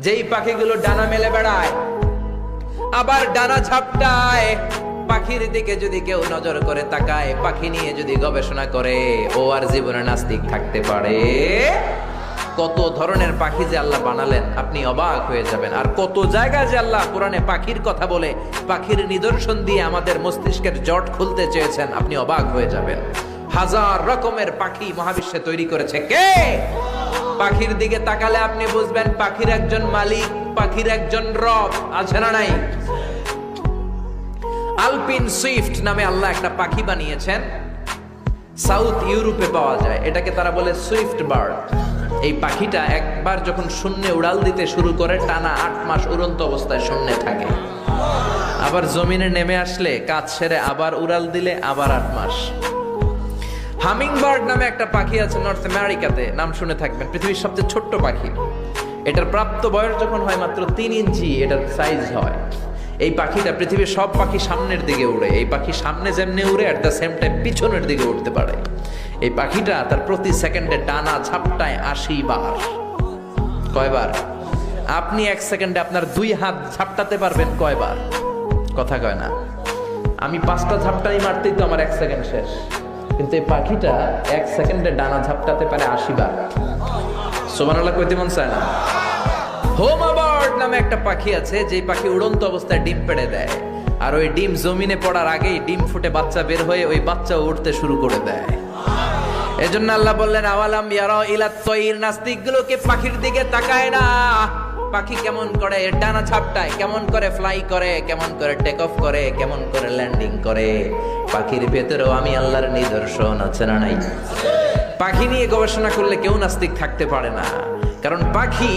যেই পাখিগুলো ডানা মেলে বেড়ায় আবার ডানা ঝাপটায়, পাখির দিকে যদি কেউ নজর করে তাকায়, পাখি নিয়ে যদি গবেষণা করে, ও আর জীবনে নাস্তিক থাকতে পারে? কত ধরনের পাখি যে আল্লাহ বানালেন, আপনি অবাক হয়ে যাবেন। আর কত জায়গায় যে আল্লাহ কোরআনে পাখির কথা বলে, পাখির নিদর্শন দিয়ে আমাদের মস্তিষ্কের জট খুলতে চেয়েছেন, আপনি অবাক হয়ে যাবেন। হাজার রকমের পাখি মহাবিশ্বে তৈরি করেছে কে? পাখির দিকে তাকালে আপনি বুঝবেন পাখির একজন মালিক, পাখির একজন রব আছে না নাই? আলপিন সুইফট নামে আল্লাহ একটা পাখি বানিয়েছেন, সাউথ ইউরোপে পাওয়া যায়। এটাকে তারা বলে সুইফট বার্ড। এই পাখিটা একবার যখন শূন্যে উড়াল দিতে শুরু করে, টানা 8 মাস উড়ন্ত অবস্থায় শূন্যে থাকে। আবার জমিনে নেমে আসলে কাজ সেরে আবার উড়াল দিলে আবার 8 মাস। হামিং বার্ড নামে একটা পাখি আছে নর্থ আমেরিকাতে, নাম শুনে থাকবেন। পৃথিবীর সবচেয়ে ছোট্ট পাখি। এটার প্রাপ্ত বয়স যখন হয় মাত্র 3 ইঞ্চি এটার সাইজ হয়। এই পাখিটা পৃথিবীর সব পাখি সামনের দিকে উড়ে। এই পাখি সামনে যেমনি উড়ে, অ্যাট দ্য সেম টাইম পিছনের দিকে উঠতে পারে। এই পাখিটা তার প্রতি সেকেন্ডে ডানা ঝাপটায় 80 বার। কয়বার? আপনি 1 সেকেন্ডে আপনার 2 হাত ঝাপটাতে পারবেন কয়বার? কথা কয় না। আমি 5টা ঝাপটাই মারতেই তো আমার 1 সেকেন্ড শেষ, কিন্তু এই পাখিটা 1 সেকেন্ডে ডানা ঝাপটাতে পারে 80 বার। সুবহানাল্লাহ কইতে মন চায় না? হোমা বার্ড নামে একটা পাখি আছে, যে পাখি উড়ন্ত অবস্থায় ডিম পেড়ে দেয়, আর ওই ডিম জমিনে পড়ার আগেই ডিম ফুটে বাচ্চা বের হয়ে ওই বাচ্চা উড়তে শুরু করে দেয়। এজন্য আল্লাহ বললেন, আওয়ালাম ইয়ারা ইলা তয়ির, নাস্তিকগুলোকে পাখির দিকে তাকায় না। পাখি কেমন করে ডানা ঝাপটায়, কেমন করে ফ্লাই করে, কেমন করে টেক অফ করে, কেমন করে ল্যান্ডিং করে। পাখির ভেতরেও আমি আল্লাহর নিদর্শন আছে না নাই? পাখি নিয়ে গবেষণা করলে কেউ নাস্তিক থাকতে পারে না, কারণ পাখি